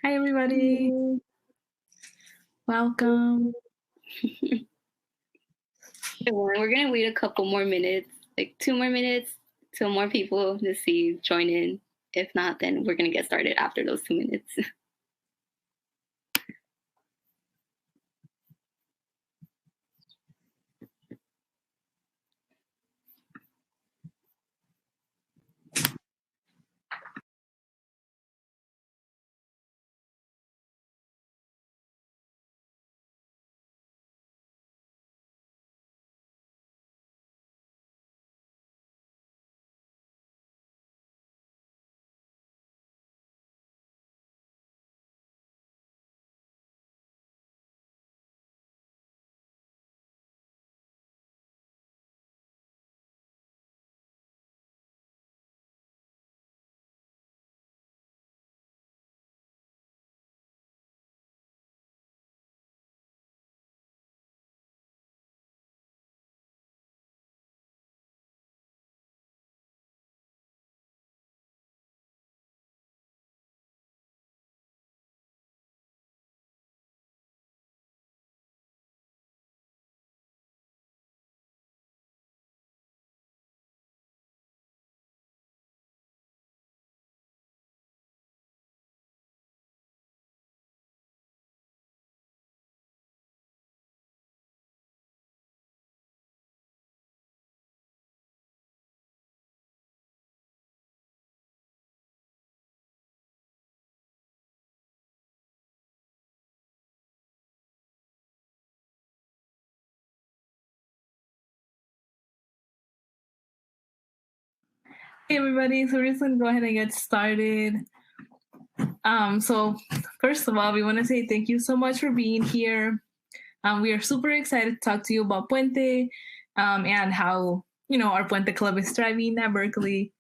Hi, everybody. Welcome. We're going to wait a couple more minutes, like 2 more minutes, till more people to see join in. If not, then we're going to get started after those 2 minutes. Hey, everybody. So we're just going to go ahead and get started. So first of all, we want to say thank you so much for being here. We are super excited to talk to you about Puente and how, our Puente Club is thriving at Berkeley.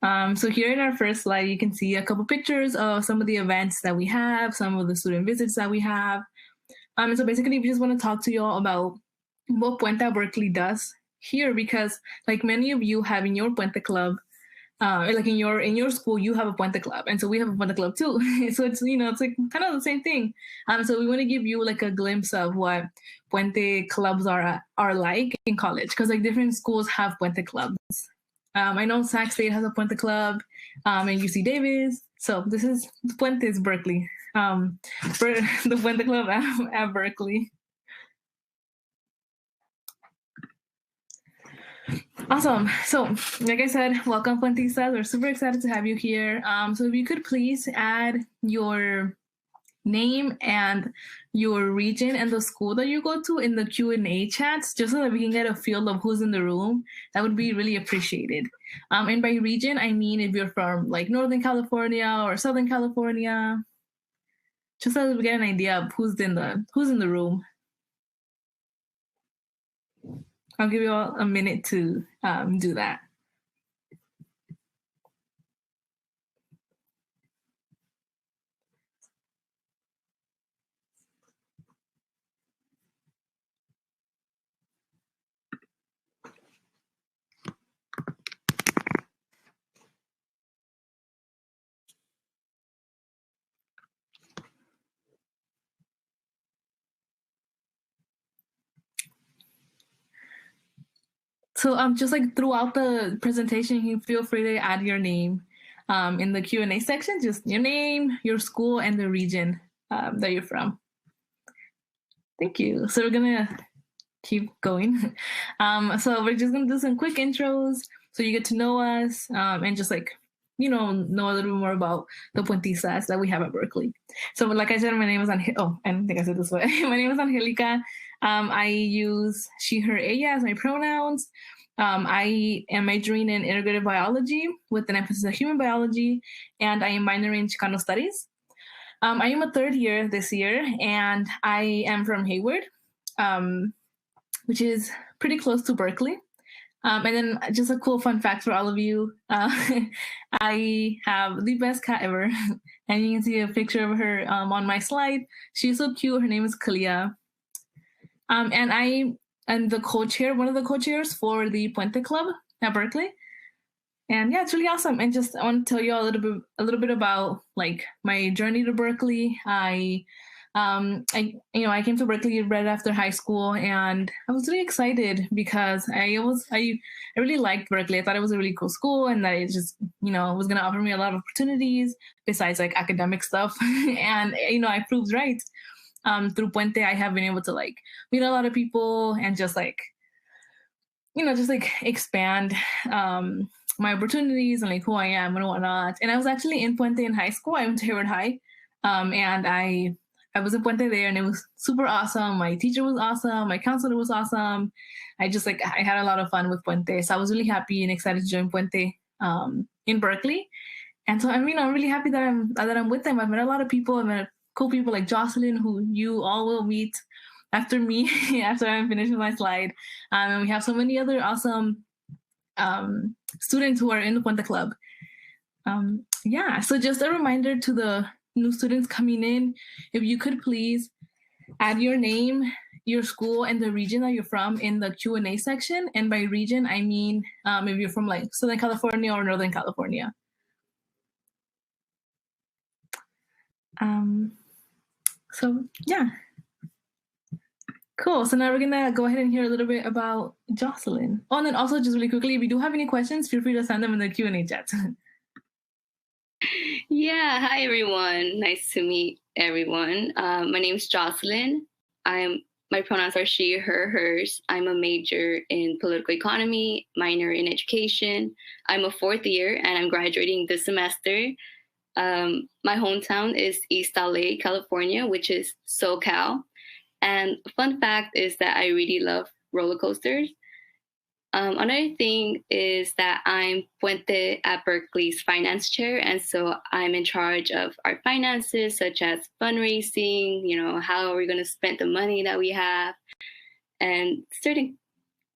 So here in our first slide, you can see a couple pictures of some of the events that we have, some of the student visits that we have. And so basically, we just want to talk to you all about what Puente Berkeley does here, because like many of you have in your Puente Club, like in your school, you have a Puente Club, and so we have a Puente Club too. So it's it's like kind of the same thing. So we want to give you like a glimpse of what Puente clubs are like in college, because like different schools have Puente clubs. I know Sac State has a Puente Club, and UC Davis. So this is Puente's Berkeley, for the Puente Club at Berkeley. Awesome. So, like I said, welcome, Puentistas. We're super excited to have you here. So if you could please add your name and your region and the school that you go to in the Q&A chats, just so that we can get a feel of who's in the room, that would be really appreciated. And by region, I mean if you're from like Northern California or Southern California, just so that we get an idea of who's in the room. I'll give you all a minute to do that. So just like throughout the presentation, you feel free to add your name in the Q&A section, just your name, your school, and the region that you're from. Thank you. So we're gonna keep going. So we're just gonna do some quick intros so you get to know us and just like, know a little bit more about the Puentistas that we have at Berkeley. So like I said, my name is Angelica. I don't think I said this way. My name is Angelica. I use she, her, ella as my pronouns. I am majoring in integrative biology with an emphasis on human biology, and I am minoring in Chicano studies. I am a third year this year, and I am from Hayward, which is pretty close to Berkeley. And then just a cool fun fact for all of you. I have the best cat ever. And you can see a picture of her on my slide. She's so cute. Her name is Kalia. And I am the co-chair, one of the co-chairs for the Puente Club at Berkeley. And yeah, it's really awesome. And just I want to tell you all a little bit about like my journey to Berkeley. I came to Berkeley right after high school, and I was really excited because I really liked Berkeley. I thought it was a really cool school, and that it just was going to offer me a lot of opportunities besides like academic stuff. And I proved right. Through Puente, I have been able to like meet a lot of people and just like just like expand my opportunities and like who I am and whatnot. And I was actually in Puente in high school. I went to Hayward High, and I was in Puente there, and it was super awesome. My teacher was awesome. My counselor was awesome. I had a lot of fun with Puente, so I was really happy and excited to join Puente in Berkeley. And so I'm really happy that I'm with them. I've met a lot of people. I've met cool people like Jocelyn, who you all will meet after me, after I'm finished with my slide. And we have so many other awesome students who are in the Puente Club. So just a reminder to the new students coming in, if you could please add your name, your school, and the region that you're from in the Q&A section. And by region, I mean if you're from like Southern California or Northern California. So yeah. Cool. So now we're gonna go ahead and hear a little bit about Jocelyn. Oh, and then also just really quickly, if you do have any questions, feel free to send them in the Q&A chat. Yeah, hi everyone. Nice to meet everyone. My name is Jocelyn. My pronouns are she, her, hers. I'm a major in political economy, minor in education. I'm a fourth year and I'm graduating this semester. My hometown is East LA, California, which is SoCal. And fun fact is that I really love roller coasters. Another thing is that I'm Puente at Berkeley's finance chair. And so I'm in charge of our finances, such as fundraising, how are we going to spend the money that we have, and certain,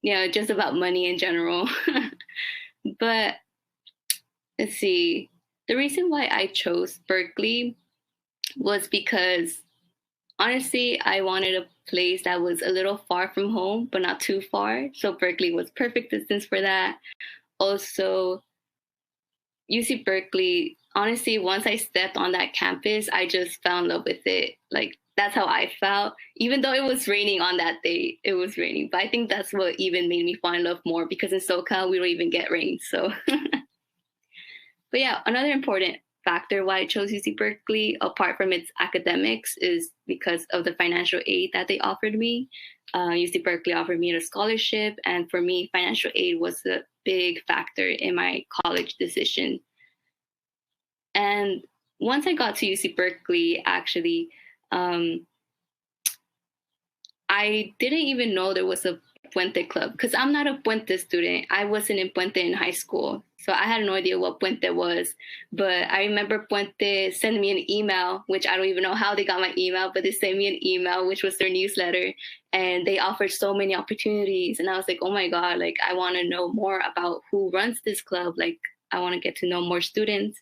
just about money in general. But let's see, the reason why I chose Berkeley was because honestly, I wanted a place that was a little far from home, but not too far. So Berkeley was perfect distance for that. Also, UC Berkeley, honestly, once I stepped on that campus, I just fell in love with it. Like, that's how I felt. Even though it was raining on that day, it was raining. But I think that's what even made me fall in love more, because in SoCal, we don't even get rain. So, but yeah, another important factor why I chose UC Berkeley, apart from its academics, is because of the financial aid that they offered me. UC Berkeley offered me a scholarship, and for me, financial aid was a big factor in my college decision. And once I got to UC Berkeley, actually, I didn't even know there was a Puente Club, because I'm not a Puente student. I wasn't in Puente in high school, so I had no idea what Puente was. But I remember Puente sending me an email, which I don't even know how they got my email, but they sent me an email, which was their newsletter, and they offered so many opportunities. And I was like, oh my God, like I want to know more about who runs this club. Like I want to get to know more students.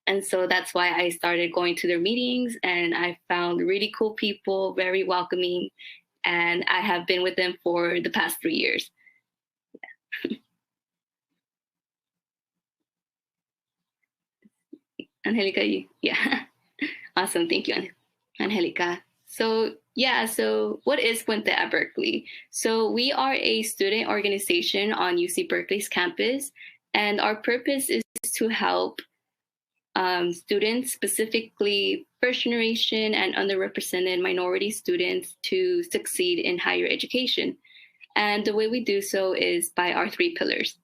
And so that's why I started going to their meetings, and I found really cool people, very welcoming. And I have been with them for the past 3 years. Yeah. Angelica, yeah. Awesome. Thank you, Angelica. So what is Puente at Berkeley? So we are a student organization on UC Berkeley's campus, and our purpose is to help students, specifically first generation and underrepresented minority students, to succeed in higher education. And the way we do so is by our 3 pillars.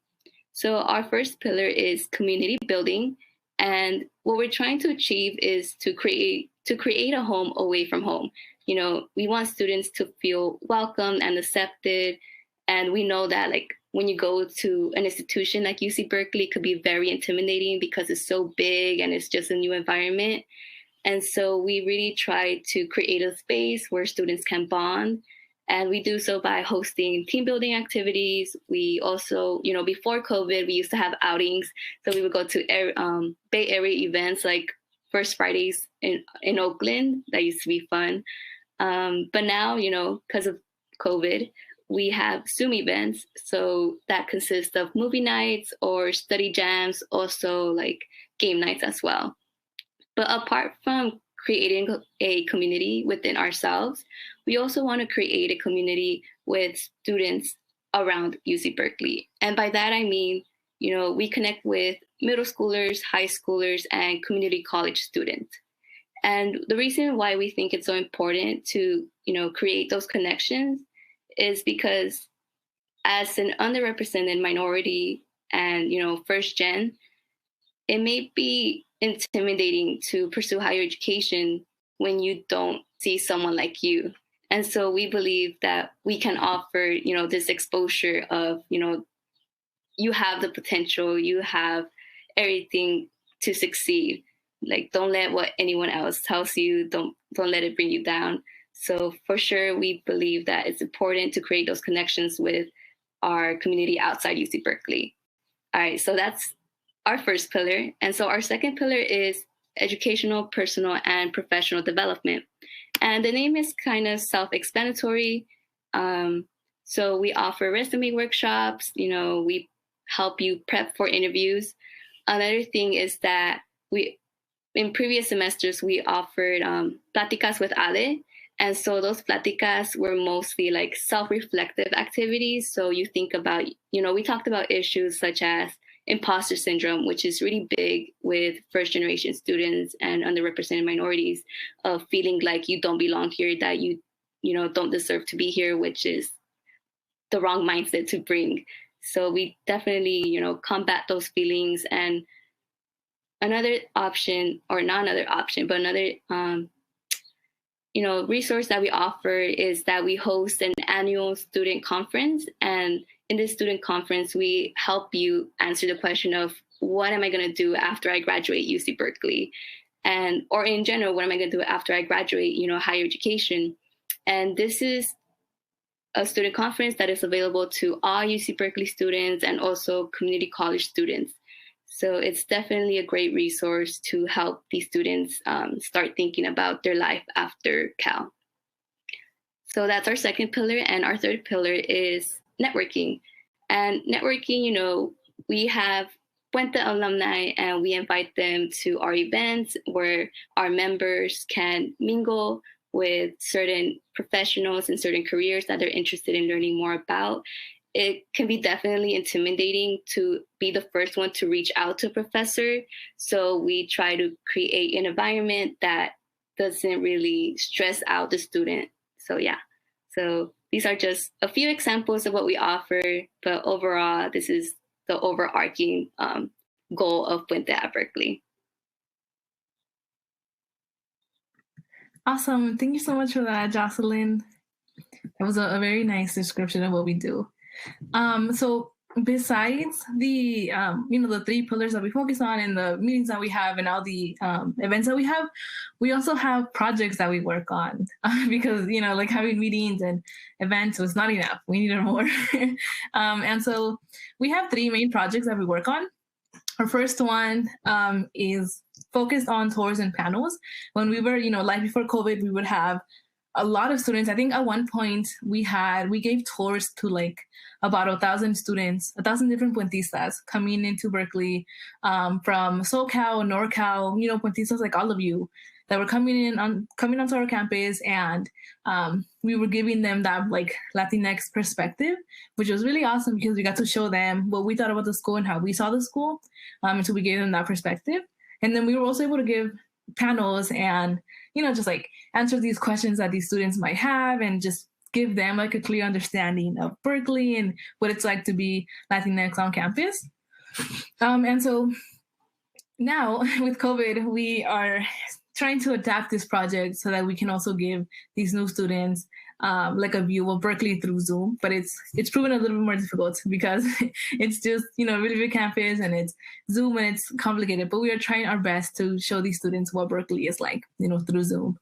So our first pillar is community building. And what we're trying to achieve is to create a home away from home. We want students to feel welcome and accepted. And we know that like when you go to an institution like UC Berkeley, it could be very intimidating because it's so big and it's just a new environment. And so we really try to create a space where students can bond. And we do so by hosting team building activities. We also, before COVID, we used to have outings. So we would go to Bay Area events like First Fridays in Oakland. That used to be fun. But now, because of COVID, we have Zoom events. So that consists of movie nights or study jams, also like game nights as well. But apart from creating a community within ourselves, we also want to create a community with students around UC Berkeley. And by that, I mean, we connect with middle schoolers, high schoolers, and community college students. And the reason why we think it's so important to, create those connections is because as an underrepresented minority and, first gen, it may be intimidating to pursue higher education when you don't see someone like you. And so we believe that we can offer, this exposure of, you have the potential, you have everything to succeed. Like, don't let what anyone else tells you, don't let it bring you down. So for sure, we believe that it's important to create those connections with our community outside UC Berkeley. All right, so that's our first pillar. And so our second pillar is educational, personal, and professional development. And the name is kind of self-explanatory. So we offer resume workshops, we help you prep for interviews. Another thing is that in previous semesters, we offered pláticas with Ale. And so those pláticas were mostly like self-reflective activities. So you think about, we talked about issues such as imposter syndrome, which is really big with first generation students and underrepresented minorities, of feeling like you don't belong here, that you don't deserve to be here, which is the wrong mindset to bring. So we definitely, combat those feelings. And another option, or not another option, but another, resource that we offer is that we host an annual student conference. And in this student conference, we help you answer the question of, what am I going to do after I graduate UC Berkeley? Or in general, what am I going to do after I graduate, higher education? And this is a student conference that is available to all UC Berkeley students and also community college students. So it's definitely a great resource to help these students start thinking about their life after Cal. So that's our second pillar. And our third pillar is networking. And networking, we have Puente alumni, and we invite them to our events where our members can mingle with certain professionals in certain careers that they're interested in learning more about. It can be definitely intimidating to be the first one to reach out to a professor. So we try to create an environment that doesn't really stress out the student. So yeah, so these are just a few examples of what we offer, but overall, this is the overarching goal of Puente at Berkeley. Awesome. Thank you so much for that, Jocelyn. That was a very nice description of what we do. So besides the, the three pillars that we focus on and the meetings that we have and all the events that we have, we also have projects that we work on because, like having meetings and events was not enough. We needed more. And so we have three main projects that we work on. Our first one is focused on tours and panels. When we were, like before COVID, we would have a lot of students. I think at one point we gave tours to like about 1,000 students, 1,000 different Puentistas coming into Berkeley from SoCal, NorCal, Puentistas like all of you that were coming onto our campus, and we were giving them that like Latinx perspective, which was really awesome because we got to show them what we thought about the school and how we saw the school. And so we gave them that perspective. And then we were also able to give panels and, just like answer these questions that these students might have and just give them like a clear understanding of Berkeley and what it's like to be Latinx on campus. And so now with COVID, we are trying to adapt this project so that we can also give these new students like a view of Berkeley through Zoom, but it's proven a little bit more difficult because it's just, really big campus and it's Zoom and it's complicated, but we are trying our best to show these students what Berkeley is like, through Zoom.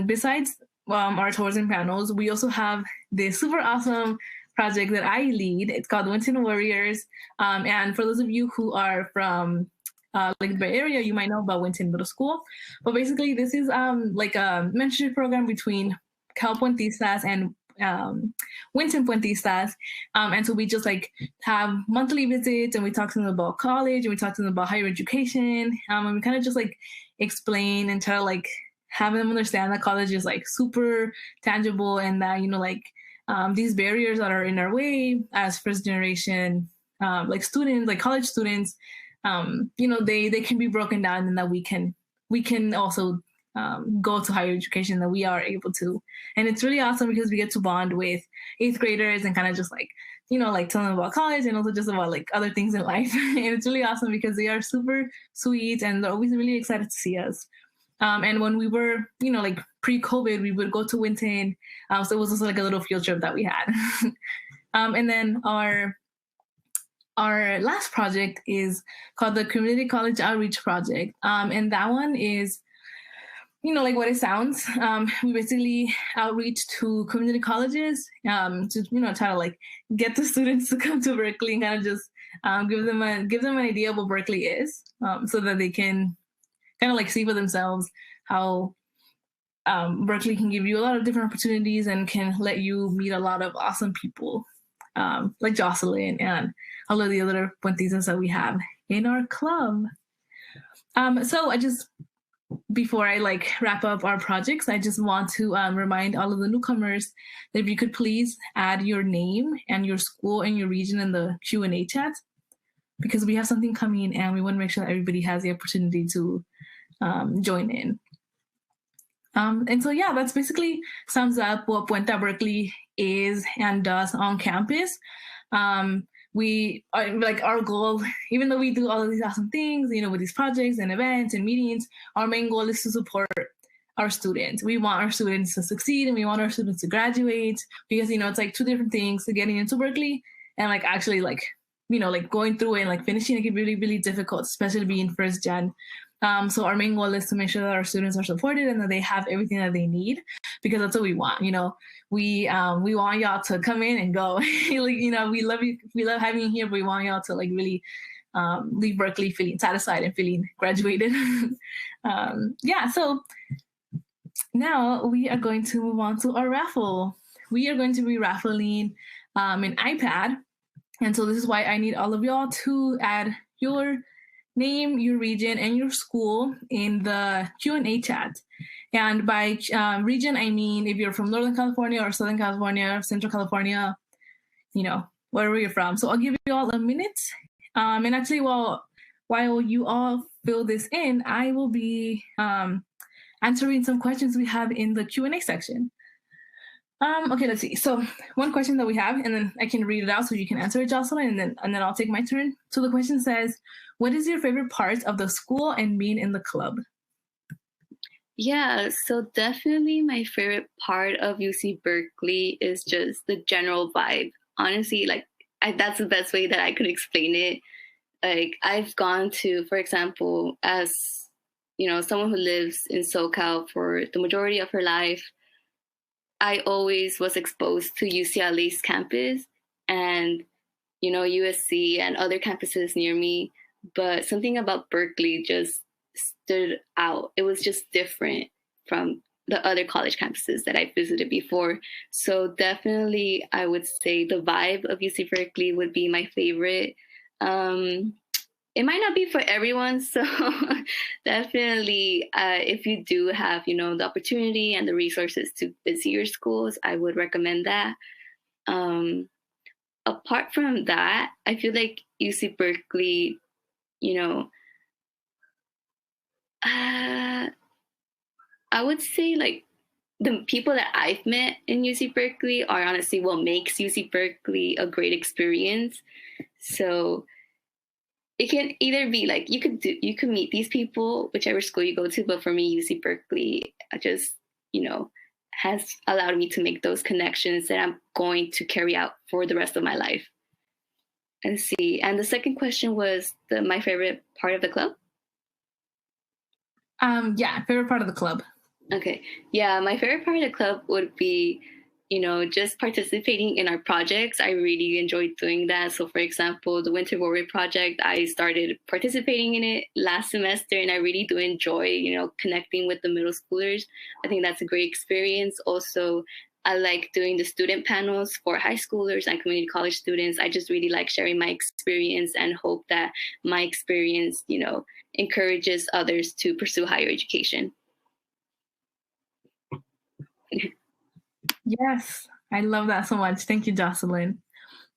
Besides our tours and panels, we also have this super awesome project that I lead. It's called Winton Warriors. And for those of you who are from like the Bay Area, you might know about Winton Middle School. But basically, this is like a mentorship program between Cal Puentistas and Puente Puentistas. And so we just like have monthly visits, and we talk to them about college, and we talk to them about higher education. And we kind of just like explain and try to like have them understand that college is like super tangible, and that, like these barriers that are in our way as first generation like students, like college students, they can be broken down, and that we can also go to higher education, that we are able to. And it's really awesome because we get to bond with 8th graders and kind of just like, like tell them about college, and also just about like other things in life. And it's really awesome because they are super sweet, and they're always really excited to see us. And when we were, like pre-COVID, we would go to Winton. So it was also like a little field trip that we had. And then our last project is called the Community College Outreach Project. And that one is, like what it sounds. We basically outreach to community colleges to, try to like get the students to come to Berkeley and kind of just give them an idea of what Berkeley is, so that they can kind of like see for themselves how Berkeley can give you a lot of different opportunities and can let you meet a lot of awesome people, like Jocelyn and all of the other Puentistas that we have in our club. So before I like wrap up our projects, I just want to remind all of the newcomers that if you could please add your name and your school and your region in the Q&A chat, because we have something coming and we want to make sure that everybody has the opportunity to join in. And so, yeah, that's basically sums up what Puente Berkeley is and does on campus. We are like, our goal, even though we do all of these awesome things, with these projects and events and meetings, our main goal is to support our students. We want our students to succeed, and we want our students to graduate, because, it's like two different things to getting into Berkeley and like actually like, like going through it and like finishing it can be really, really difficult, especially being first gen. So our main goal is to make sure that our students are supported and that they have everything that they need, because that's what we want. We want y'all to come in and go. We love you. We love having you here, but we want y'all to like really leave Berkeley feeling satisfied and feeling graduated. So now we are going to move on to our raffle. We are going to be raffling an iPad. And so this is why I need all of y'all to add your name, your region, and your school in the Q&A chat. And by region, I mean if you're from Northern California or Southern California, or Central California, wherever you're from. So I'll give you all a minute. And actually, while you all fill this in, I will be answering some questions we have in the Q&A section. Okay, let's see. So one question that we have, and then I can read it out so you can answer it, Jocelyn, and then I'll take my turn. So the question says, what is your favorite part of the school and being in the club? Yeah, so definitely my favorite part of UC Berkeley is just the general vibe. Honestly, that's the best way that I could explain it. Like, I've gone to, for example, as, someone who lives in SoCal for the majority of her life, I always was exposed to UCLA's campus and, USC and other campuses near me. But something about Berkeley just stood out. It was just different from the other college campuses that I visited before. So definitely, I would say the vibe of UC Berkeley would be my favorite. It might not be for everyone. So definitely, if you do have, the opportunity and the resources to visit your schools, I would recommend that. Apart from that, I feel like UC Berkeley, I would say like the people that I've met in UC Berkeley are honestly what makes UC Berkeley a great experience. So it can either be like you could meet these people whichever school you go to, but for me, UC Berkeley just has allowed me to make those connections that I'm going to carry out for the rest of my life. Let's see. And the second question was my favorite part of the club. Favorite part of the club. Okay. Yeah, my favorite part of the club would be, just participating in our projects. I really enjoyed doing that. So, for example, the Winter Warrior Project, I started participating in it last semester, and I really do enjoy, connecting with the middle schoolers. I think that's a great experience. Also, I like doing the student panels for high schoolers and community college students. I just really like sharing my experience and hope that my experience, encourages others to pursue higher education. Yes, I love that so much. Thank you, Jocelyn.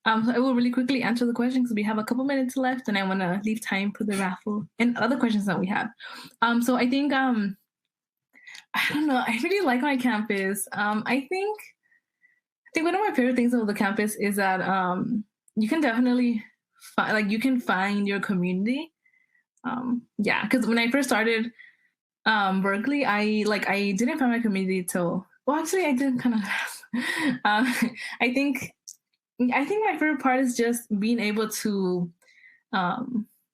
So I will really quickly answer the question because we have a couple minutes left, and I want to leave time for the raffle and other questions that we have. So I think I don't know. I really like my campus. I think one of my favorite things about the campus is that you can definitely you can find your community. Yeah, because when I first started Berkeley, I didn't find my community till actually I did kind of. I think my favorite part is just being able to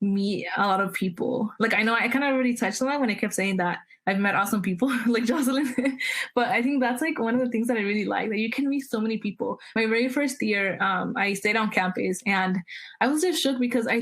meet a lot of people. Like I know I kind of already touched on that when I kept saying that I've met awesome people like Jocelyn, but I think that's like one of the things that I really like, that you can meet so many people. My very first year, I stayed on campus and I was just shook because I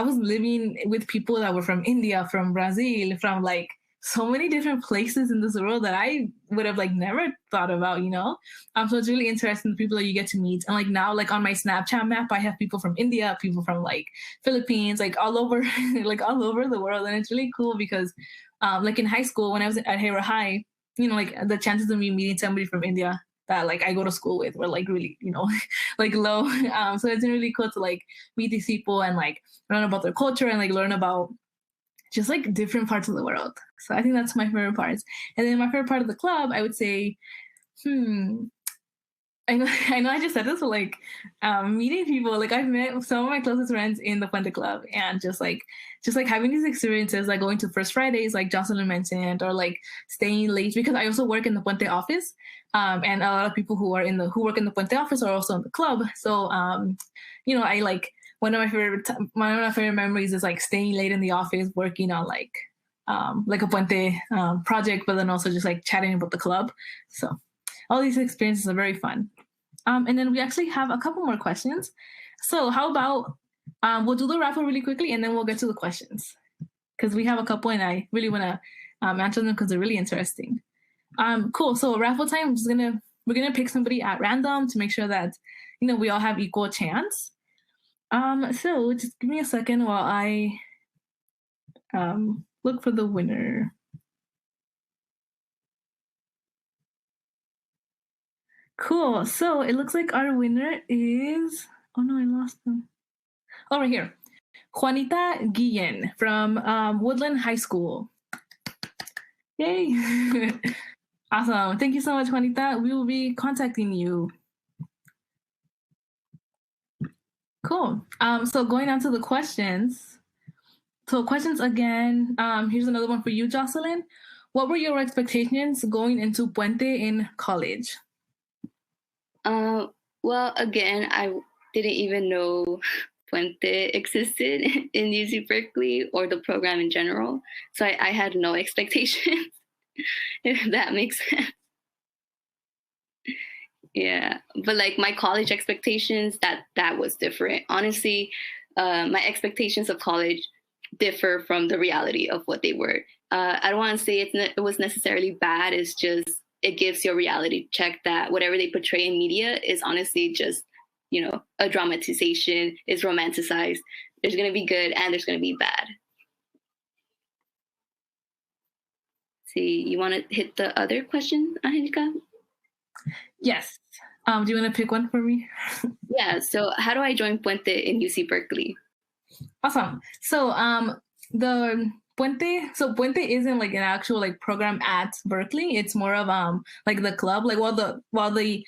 was living with people that were from India, from Brazil, from like so many different places in this world that I would have like never thought about, So it's really interesting, the people that you get to meet. And like now, like on my Snapchat map, I have people from India, people from like Philippines, like all over, like all over the world. And it's really cool because like in high school, when I was at Hera High, like the chances of me meeting somebody from India that like I go to school with were like really, like low. So it's really cool to like meet these people and like learn about their culture and like learn about just like different parts of the world. So I think that's my favorite parts. And then my favorite part of the club, I would say, I know I just said this, but like meeting people, like I've met some of my closest friends in the Puente Club, and just like having these experiences, like going to First Fridays, like Jocelyn mentioned, or like staying late, because I also work in the Puente office, and a lot of people who work in the Puente office are also in the club. So I like one of my favorite memories is like staying late in the office working on like a Puente project, but then also just like chatting about the club. So all these experiences are very fun. And then we actually have a couple more questions. So how about we'll do the raffle really quickly and then we'll get to the questions, because we have a couple and I really want to answer them because they're really interesting. Cool. So raffle time, we're gonna pick somebody at random to make sure that we all have equal chance. So just give me a second while I look for the winner. Cool. So it looks like our winner is, oh no, I lost them. Oh, right here. Juanita Guillen from Woodland High School. Yay. Awesome. Thank you so much, Juanita. We will be contacting you. Cool. So going on to the questions. So questions again. Here's another one for you, Jocelyn. What were your expectations going into Puente in college? Well, again, I didn't even know Puente existed in UC Berkeley or the program in general. So I had no expectations, if that makes sense. Yeah, but like my college expectations, that was different. Honestly, my expectations of college differ from the reality of what they were. I don't want to say it was necessarily bad. It's just it gives you a reality check that whatever they portray in media is honestly just, a dramatization, is romanticized. There's going to be good and there's going to be bad. See, you want to hit the other question, Angelica? Yes. Do you want to pick one for me? Yeah. So how do I join Puente in UC Berkeley? Awesome. So the Puente isn't like an actual like program at Berkeley. It's more of like the club. Like while the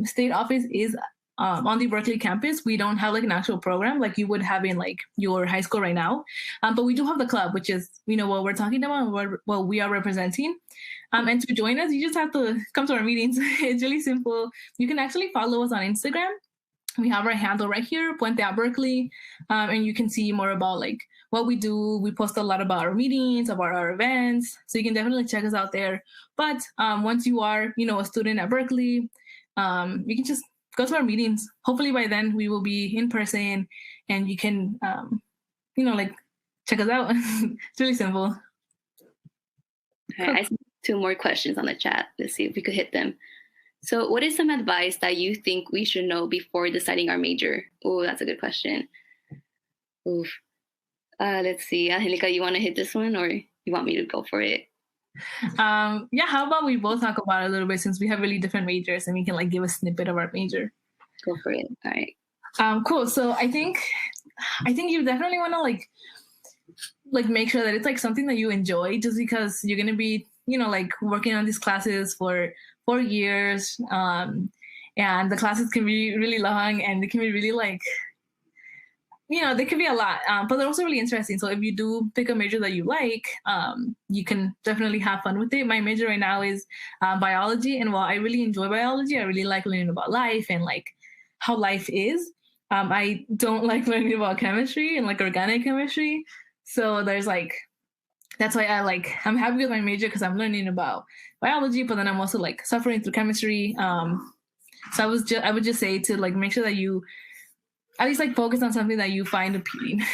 state office is on the Berkeley campus, we don't have like an actual program like you would have in like your high school right now. But we do have the club, which is what we're talking about, what we are representing. And to join us, you just have to come to our meetings. It's really simple. You can actually follow us on Instagram. We have our handle right here, Puente at Berkeley, and you can see more about like what we do. We post a lot about our meetings, about our events, so you can definitely check us out there. But once you are, a student at Berkeley, you can just go to our meetings. Hopefully by then we will be in person, and you can, like check us out. It's really simple. Cool. I sent two more questions on the chat. Let's see if we could hit them. So what is some advice that you think we should know before deciding our major? Oh, that's a good question. Oof. Let's see. Angelica, you want to hit this one or you want me to go for it? Yeah, how about we both talk about it a little bit since we have really different majors and we can like give a snippet of our major. Go for it. All right. Cool. So I think you definitely want to like make sure that it's like something that you enjoy, just because you're going to be, like working on these classes for 4 years. And the classes can be really long and they can be really like, they could be a lot, but they're also really interesting. So if you do pick a major that you like, you can definitely have fun with it. My major right now is biology. And while I really enjoy biology, I really like learning about life and like how life is. I don't like learning about chemistry and like organic chemistry. So there's like, that's why I'm happy with my major because I'm learning about biology, but then I'm also like suffering through chemistry. So I would just say to like make sure that you at least like focus on something that you find appealing.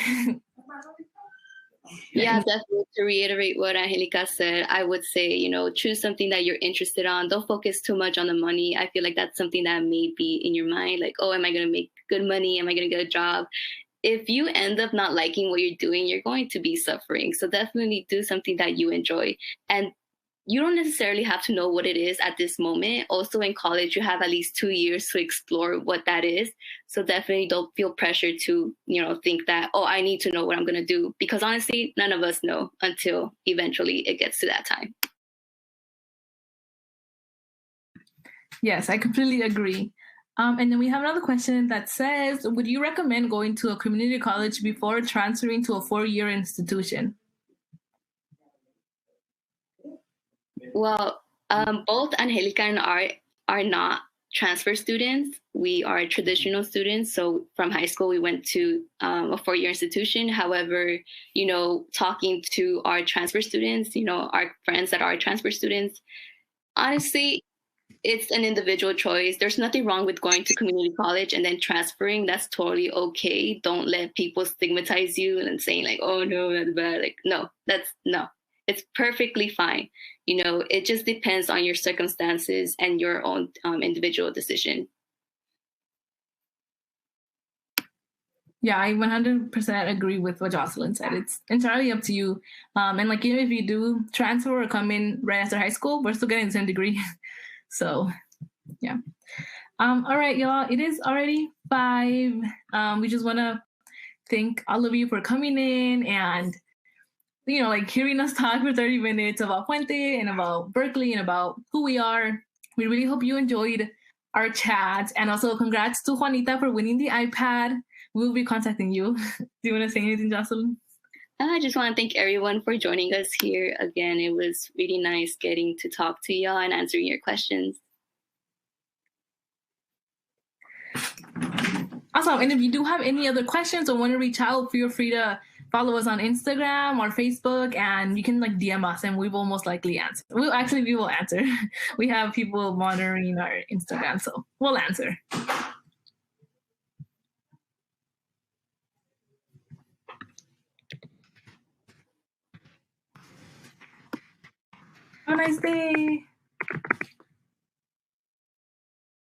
Yeah, definitely. To reiterate what Angelica said, I would say, choose something that you're interested on. Don't focus too much on the money. I feel like that's something that may be in your mind. Like, oh, am I going to make good money? Am I going to get a job? If you end up not liking what you're doing, you're going to be suffering. So definitely do something that you enjoy. And you don't necessarily have to know what it is at this moment. Also in college, you have at least 2 years to explore what that is. So definitely don't feel pressured to, think that, oh, I need to know what I'm going to do. Because honestly, none of us know until eventually it gets to that time. Yes, I completely agree. And then we have another question that says, would you recommend going to a community college before transferring to a 4-year institution? Well, both Angelica and I are not transfer students. We are traditional students. So from high school, we went to a 4-year institution. However, talking to our transfer students, our friends that are transfer students, honestly, it's an individual choice. There's nothing wrong with going to community college and then transferring. That's totally okay. Don't let people stigmatize you and saying like, oh no, that's bad. Like, no. It's perfectly fine. It just depends on your circumstances and your own individual decision. Yeah, I 100% agree with what Jocelyn said. It's entirely up to you. And like, even if you do transfer or come in right after high school, we're still getting the same degree. So, yeah. All right, y'all. It is already 5. We just want to thank all of you for coming in and, like hearing us talk for 30 minutes about Puente and about Berkeley and about who we are. We really hope you enjoyed our chat. And also congrats to Juanita for winning the iPad. We'll be contacting you. Do you want to say anything, Jocelyn? I just want to thank everyone for joining us here. Again, it was really nice getting to talk to y'all and answering your questions. Awesome. And if you do have any other questions or want to reach out, feel free to follow us on Instagram or Facebook, and you can like DM us and we will most likely answer. We will answer. We have people monitoring our Instagram, so we'll answer. Have a nice day.